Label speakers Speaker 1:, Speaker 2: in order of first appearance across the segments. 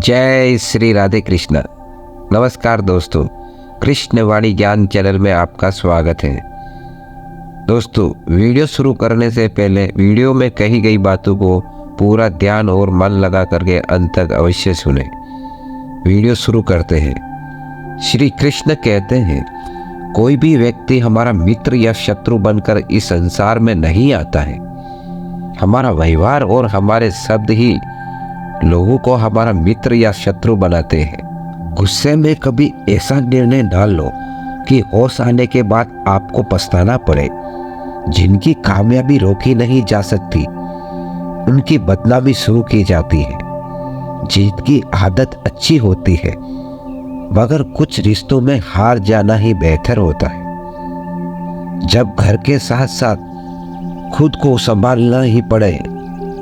Speaker 1: जय श्री राधे कृष्ण। नमस्कार दोस्तों, कृष्ण वाणी ज्ञान चैनल में आपका स्वागत है। दोस्तों, वीडियो शुरू करने से पहले वीडियो में कही गई बातों को पूरा ध्यान और मन लगा करके अंत तक अवश्य सुने। वीडियो शुरू करते हैं। श्री कृष्ण कहते हैं, कोई भी व्यक्ति हमारा मित्र या शत्रु बनकर इस संसार में नहीं आता है। हमारा व्यवहार और हमारे शब्द ही लोगों को हमारा मित्र या शत्रु बनाते हैं। गुस्से में कभी ऐसा निर्णय न लो कि होश आने के बाद आपको पछताना पड़े। जिनकी कामयाबी रोकी नहीं जा सकती, उनकी बदनामी शुरू की जाती है। जीत की आदत अच्छी होती है, मगर कुछ रिश्तों में हार जाना ही बेहतर होता है। जब घर के साथ साथ खुद को संभालना ही पड़े,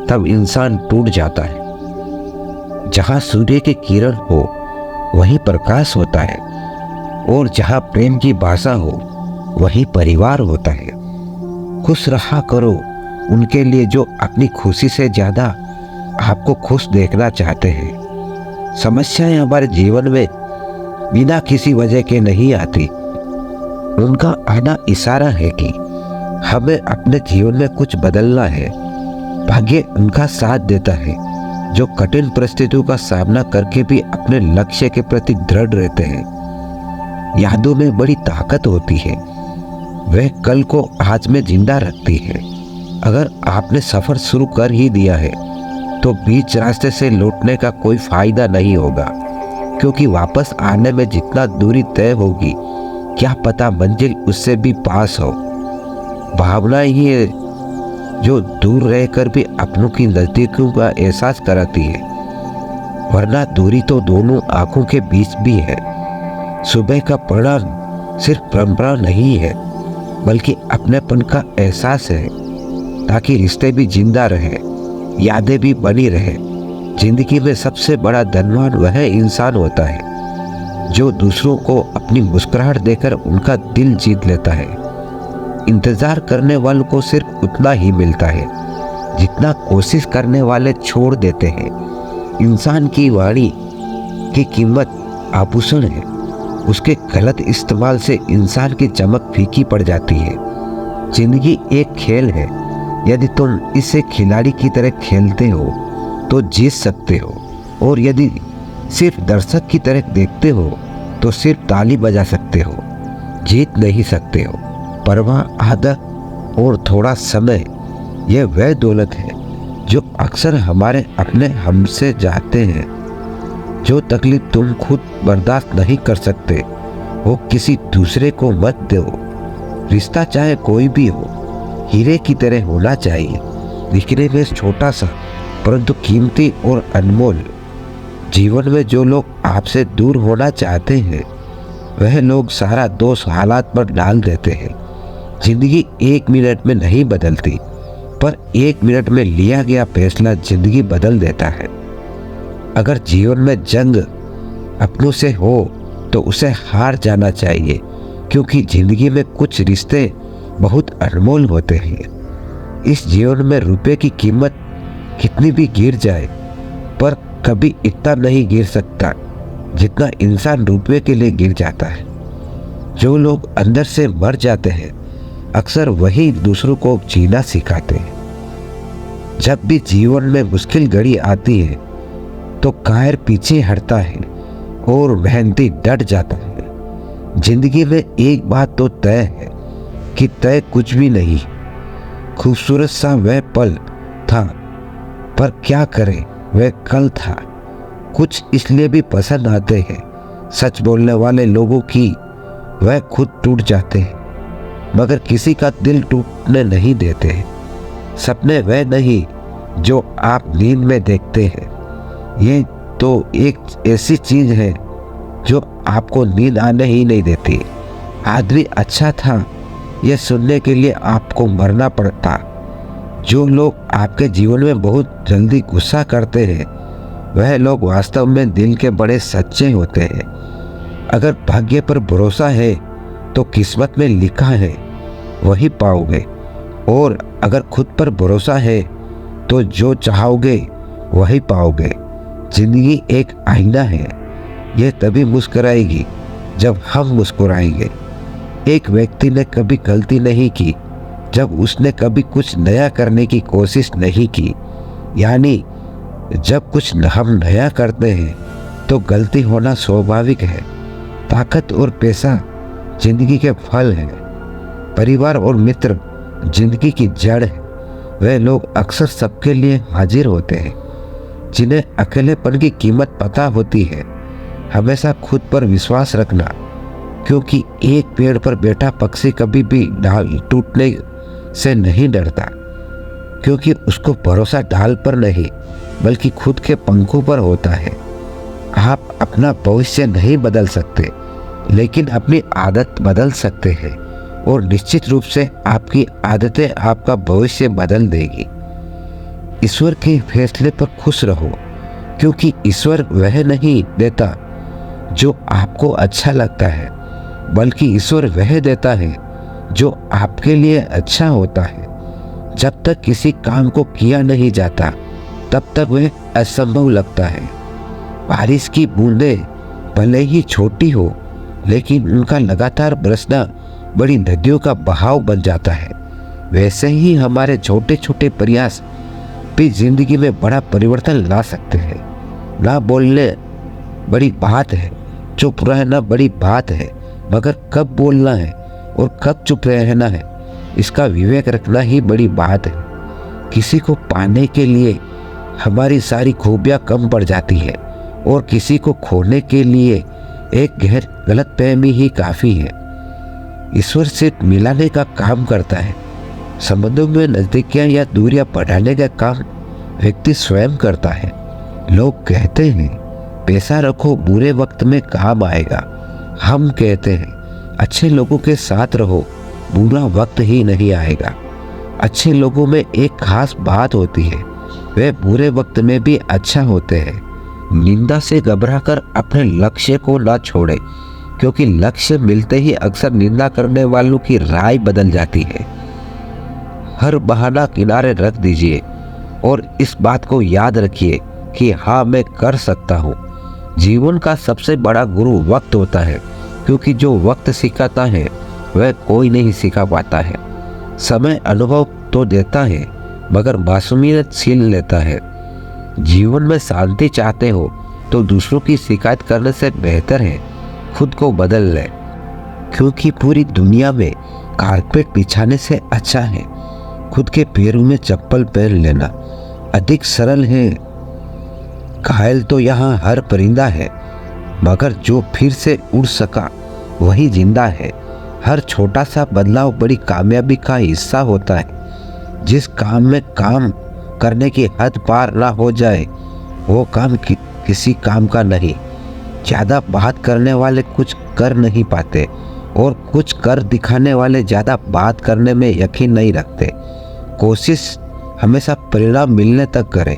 Speaker 1: तब इंसान टूट जाता है। जहाँ सूर्य की किरण हो वहीं प्रकाश होता है, और जहाँ प्रेम की भाषा हो वहीं परिवार होता है। खुश रहा करो उनके लिए जो अपनी खुशी से ज़्यादा आपको खुश देखना चाहते हैं। समस्याएं हमारे जीवन में बिना किसी वजह के नहीं आती। उनका आना इशारा है कि हमें अपने जीवन में कुछ बदलना है। भाग्य उनका साथ देता है जो कठिन परिस्थितियों का सामना करके भी अपने लक्ष्य के प्रति दृढ़ रहते हैं। यादों में बड़ी ताकत होती है, वह कल को आज में जिंदा रखती है। अगर आपने सफर शुरू कर ही दिया है तो बीच रास्ते से लौटने का कोई फायदा नहीं होगा, क्योंकि वापस आने में जितना दूरी तय होगी, क्या पता मंजिल उससे भी पास हो। भावनाएं ही है जो दूर रहकर भी अपनों की नजदीकियों का एहसास कराती है, वरना दूरी तो दोनों आंखों के बीच भी है। सुबह का परिणाम सिर्फ परंपरा नहीं है, बल्कि अपनेपन का एहसास है, ताकि रिश्ते भी जिंदा रहे, यादें भी बनी रहे। जिंदगी में सबसे बड़ा धनवान वह इंसान होता है जो दूसरों को अपनी मुस्कुराहट देकर उनका दिल जीत लेता है। इंतजार करने वालों को सिर्फ उतना ही मिलता है जितना कोशिश करने वाले छोड़ देते हैं। इंसान की वाणी की कीमत आभूषण है, उसके गलत इस्तेमाल से इंसान की चमक फीकी पड़ जाती है। जिंदगी एक खेल है, यदि तुम इसे खिलाड़ी की तरह खेलते हो तो जीत सकते हो, और यदि सिर्फ दर्शक की तरह देखते हो तो सिर्फ ताली बजा सकते हो, जीत नहीं सकते हो। परवाह, आदत और थोड़ा समय, यह वह दौलत है जो अक्सर हमारे अपने हमसे जाते हैं। जो तकलीफ तुम खुद बर्दाश्त नहीं कर सकते, वो किसी दूसरे को मत दो। रिश्ता चाहे कोई भी हो, हीरे की तरह होना चाहिए, दिखने में छोटा सा परंतु कीमती और अनमोल। जीवन में जो लोग आपसे दूर होना चाहते हैं, वह लोग सारा दोष हालात पर डाल देते हैं। जिंदगी एक मिनट में नहीं बदलती, पर एक मिनट में लिया गया फैसला जिंदगी बदल देता है। अगर जीवन में जंग अपनों से हो तो उसे हार जाना चाहिए, क्योंकि जिंदगी में कुछ रिश्ते बहुत अनमोल होते हैं। इस जीवन में रुपए की कीमत कितनी भी गिर जाए, पर कभी इतना नहीं गिर सकता जितना इंसान रुपए के लिए गिर जाता है। जो लोग अंदर से मर जाते हैं, अक्सर वही दूसरों को जीना सिखाते हैं। जब भी जीवन में मुश्किल घड़ी आती है तो कायर पीछे हटता है और मेहनती डट जाता है। जिंदगी में एक बात तो तय है कि तय कुछ भी नहीं। खूबसूरत सा वह पल था, पर क्या करें, वह कल था। कुछ इसलिए भी पसंद आते हैं, सच बोलने वाले लोगों की वह खुद टूट जाते हैं, मगर किसी का दिल टूटने नहीं देते। सपने वह नहीं जो आप नींद में देखते हैं, ये तो एक ऐसी चीज है जो आपको नींद आने ही नहीं देती। आदमी अच्छा था, यह सुनने के लिए आपको मरना पड़ता। जो लोग आपके जीवन में बहुत जल्दी गुस्सा करते हैं, वह लोग वास्तव में दिल के बड़े सच्चे होते हैं। अगर भाग्य पर भरोसा है तो किस्मत में लिखा है वही पाओगे, और अगर खुद पर भरोसा है तो जो चाहोगे वही पाओगे। जिंदगी एक आईना है, यह तभी मुस्कुराएगी जब हम मुस्कुराएंगे। एक व्यक्ति ने कभी गलती नहीं की जब उसने कभी कुछ नया करने की कोशिश नहीं की। यानी जब कुछ हम नया करते हैं तो गलती होना स्वाभाविक है। ताकत और पैसा जिंदगी के फल हैं। परिवार और मित्र जिंदगी की जड़ है। वे लोग अक्सर सबके लिए हाजिर होते हैं जिन्हें अकेलेपन की कीमत पता होती है। हमेशा खुद पर विश्वास रखना, क्योंकि एक पेड़ पर बैठा पक्षी कभी भी डाल टूटने से नहीं डरता, क्योंकि उसको भरोसा डाल पर नहीं बल्कि खुद के पंखों पर होता है। आप अपना भविष्य नहीं बदल सकते, लेकिन अपनी आदत बदल सकते हैं, और निश्चित रूप से आपकी आदतें आपका भविष्य बदल देगी। ईश्वर के फैसले पर खुश रहो, क्योंकि ईश्वर वह नहीं देता जो आपको अच्छा लगता है, बल्कि ईश्वर वह देता है जो आपके लिए अच्छा होता है। जब तक किसी काम को किया नहीं जाता तब तक वह असंभव लगता है। बारिश की बूंदें भले ही छोटी हो, लेकिन उनका लगातार बरसना बड़ी नदियों का बहाव बन जाता है। वैसे ही हमारे छोटे छोटे प्रयास भी जिंदगी में बड़ा परिवर्तन ला सकते हैं। ना बोलने बड़ी बात है, चुप रहना बड़ी बात है, मगर कब बोलना है और कब चुप रहना है इसका विवेक रखना ही बड़ी बात है। किसी को पाने के लिए हमारी सारी खूबियाँ कम पड़ जाती है, और किसी को खोने के लिए एक गलतफहमी ही काफ़ी है। ईश्वर सिर्फ मिलाने का काम करता है। संबंधों में नज़दीकियाँ या दूरियाँ बढ़ाने का काम व्यक्ति स्वयं करता है। लोग कहते हैं पैसा रखो, बुरे वक्त में काम आएगा। हम कहते हैं अच्छे लोगों के साथ रहो, बुरा वक्त ही नहीं आएगा। अच्छे लोगों में एक खास बात होती है, वे बुरे वक्त में भी अच्छा होते हैं। निंदा से घबराकर अपने लक्ष्य को ना छोड़े, क्योंकि लक्ष्य मिलते ही अक्सर निंदा करने वालों की राय बदल जाती है। हर बहाना किनारे रख दीजिए और इस बात को याद रखिए कि हाँ, मैं कर सकता हूँ। जीवन का सबसे बड़ा गुरु वक्त होता है, क्योंकि जो वक्त सिखाता है वह कोई नहीं सिखा पाता है। समय अनुभव तो देता है, मगर मासूमियत छीन लेता है। जीवन में शांति चाहते हो तो दूसरों की शिकायत करने से बेहतर है खुद को बदल ले, क्योंकि पूरी दुनिया में कारपेट बिछाने से अच्छा है खुद के पैरों में चप्पल पहन लेना। अधिक सरल है। घायल तो यहाँ हर परिंदा है, मगर जो फिर से उड़ सका वही जिंदा है। हर छोटा सा बदलाव बड़ी कामयाबी का हिस्सा होता है। जिस काम में काम करने की हद पार ना हो जाए वो काम किसी काम का नहीं। ज़्यादा बात करने वाले कुछ कर नहीं पाते, और कुछ कर दिखाने वाले ज़्यादा बात करने में यकीन नहीं रखते। कोशिश हमेशा परिणाम मिलने तक करें,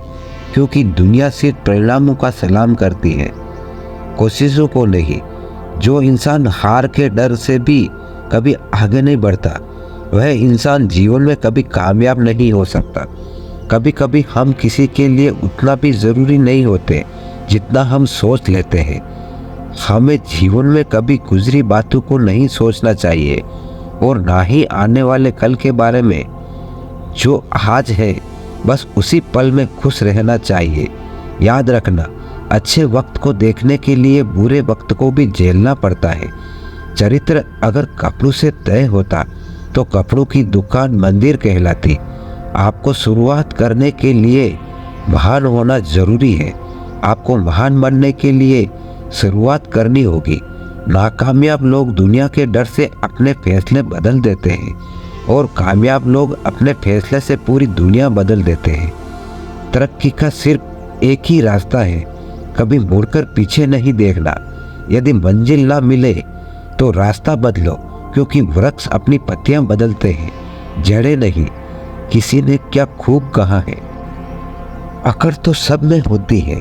Speaker 1: क्योंकि दुनिया सिर्फ परिणामों का सलाम करती है, कोशिशों को नहीं। जो इंसान हार के डर से भी कभी आगे नहीं बढ़ता, वह इंसान जीवन में कभी कामयाब नहीं हो सकता। कभी कभी हम किसी के लिए उतना भी ज़रूरी नहीं होते जितना हम सोच लेते हैं। हमें जीवन में कभी गुजरी बातों को नहीं सोचना चाहिए, और ना ही आने वाले कल के बारे में। जो आज है बस उसी पल में खुश रहना चाहिए। याद रखना, अच्छे वक्त को देखने के लिए बुरे वक्त को भी झेलना पड़ता है। चरित्र अगर कपड़ों से तय होता तो कपड़ों की दुकान मंदिर कहलाती। आपको शुरुआत करने के लिए महान होना जरूरी है। आपको महान बनने के लिए शुरुआत करनी होगी। नाकामयाब लोग दुनिया के डर से अपने फैसले बदल देते हैं, और कामयाब लोग अपने फैसले से पूरी दुनिया बदल देते हैं। तरक्की का सिर्फ एक ही रास्ता है, कभी मुड़कर पीछे नहीं देखना। यदि मंजिल ना मिले तो रास्ता बदलो, क्योंकि वृक्ष अपनी पत्तियां बदलते हैं, जड़ें नहीं। किसी ने क्या खूब कहा है, अकड़ तो सब में होती है,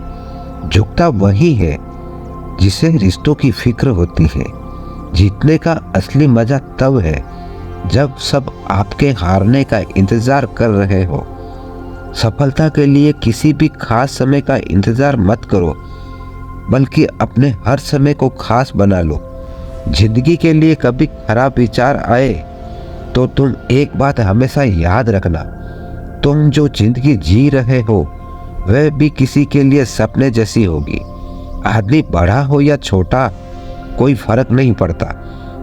Speaker 1: झुकता वही है जिसे रिश्तों की फिक्र होती है। जीतने का असली मजा तब है जब सब आपके हारने का इंतजार कर रहे हो। सफलता के लिए किसी भी खास समय का इंतज़ार मत करो, बल्कि अपने हर समय को खास बना लो। जिंदगी के लिए कभी खराब विचार आए तो तुम एक बात हमेशा याद रखना, तुम जो जिंदगी जी रहे हो वह भी किसी के लिए सपने जैसी होगी। आदमी बड़ा हो या छोटा कोई फर्क नहीं पड़ता,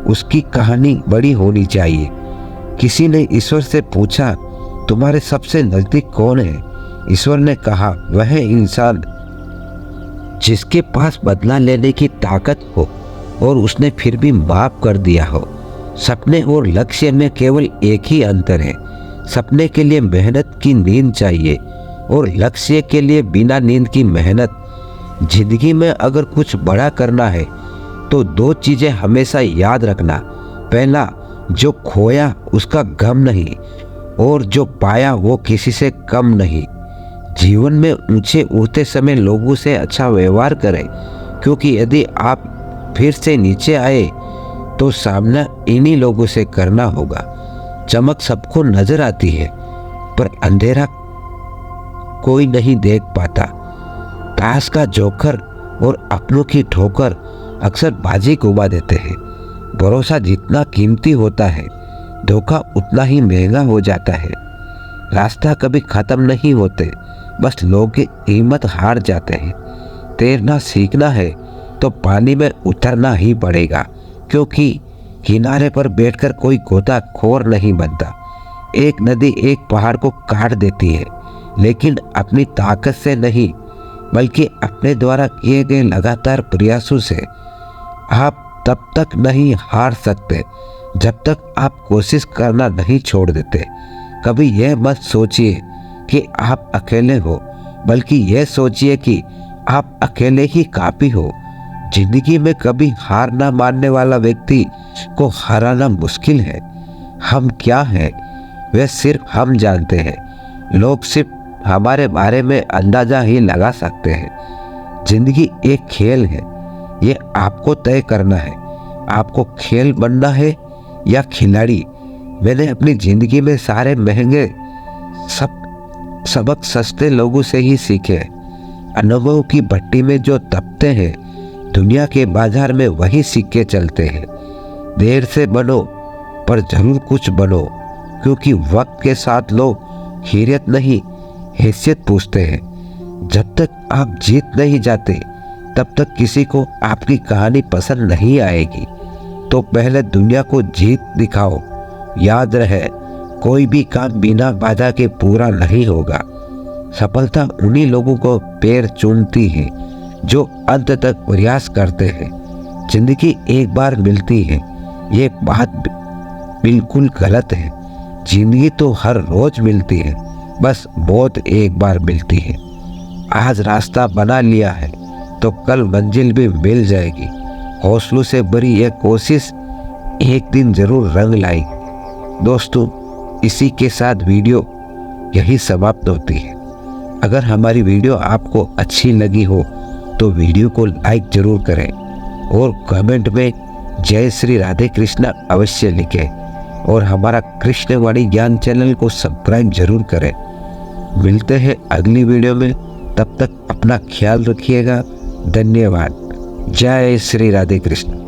Speaker 1: उसकी कहानी बड़ी होनी चाहिए। किसी ने ईश्वर से पूछा, तुम्हारे सबसे नजदीक कौन है? ईश्वर ने कहा, वह इंसान जिसके पास बदला लेने की ताकत हो और उसने फिर भी माफ कर दिया हो। सपने और लक्ष्य में केवल एक ही अंतर है, सपने के लिए मेहनत की नींद चाहिए और लक्ष्य के लिए बिना नींद की मेहनत। जिंदगी में अगर कुछ बड़ा करना है तो दो चीज़ें हमेशा याद रखना। पहला, जो खोया उसका गम नहीं, और जो पाया वो किसी से कम नहीं। जीवन में ऊंचे उठते समय लोगों से अच्छा व्यवहार करें, क्योंकि यदि आप फिर से नीचे आए तो सामना इन्हीं लोगों से करना होगा। चमक सबको नजर आती है, पर अंधेरा कोई नहीं देख पाता। ताश का जोकर और अपनों की ठोकर अक्सर बाजी घुमा देते हैं। भरोसा जितना कीमती होता है, धोखा उतना ही महंगा हो जाता है। रास्ता कभी खत्म नहीं होते, बस लोग की हिम्मत हार जाते हैं। तैरना सीखना है तो पानी में उतरना ही पड़ेगा, क्योंकि किनारे पर बैठकर कोई गोताखोर नहीं बनता। एक नदी एक पहाड़ को काट देती है, लेकिन अपनी ताकत से नहीं, बल्कि अपने द्वारा किए गए लगातार प्रयासों से। आप तब तक नहीं हार सकते जब तक आप कोशिश करना नहीं छोड़ देते। कभी यह मत सोचिए कि आप अकेले हो, बल्कि यह सोचिए कि आप अकेले ही काफ़ी हो। जिंदगी में कभी हार ना मानने वाला व्यक्ति को हराना मुश्किल है। हम क्या हैं वह सिर्फ हम जानते हैं, लोग सिर्फ हमारे बारे में अंदाजा ही लगा सकते हैं। जिंदगी एक खेल है, ये आपको तय करना है, आपको खेल बनना है या खिलाड़ी। मैंने अपनी जिंदगी में सारे महंगे सबक सस्ते लोगों से ही सीखे। अनुभव की भट्टी में जो तपते हैं, दुनिया के बाजार में वही सिक्के चलते हैं। देर से बनो पर जरूर कुछ बनो, क्योंकि वक्त के साथ लोग खैरियत नहीं हैसियत पूछते हैं। जब तक आप जीत नहीं जाते तब तक किसी को आपकी कहानी पसंद नहीं आएगी। तो पहले दुनिया को जीत दिखाओ। याद रहे, कोई भी काम बिना बाधा के पूरा नहीं होगा। सफलता उन्हीं लोगों को पैर चूमती है जो अंत तक प्रयास करते हैं। जिंदगी एक बार मिलती है, ये बात बिल्कुल गलत है। जिंदगी तो हर रोज मिलती है, बस मौत एक बार मिलती है। आज रास्ता बना लिया है तो कल मंजिल भी मिल जाएगी। हौसलों से भरी यह कोशिश एक दिन जरूर रंग लाएगी। दोस्तों, इसी के साथ वीडियो यही समाप्त होती है। अगर हमारी वीडियो आपको अच्छी लगी हो तो वीडियो को लाइक जरूर करें और कमेंट में जय श्री राधे कृष्णा अवश्य लिखें और हमारा कृष्णवाणी ज्ञान चैनल को सब्सक्राइब जरूर करें। मिलते हैं अगली वीडियो में, तब तक अपना ख्याल रखिएगा। धन्यवाद। जय श्री राधे कृष्ण।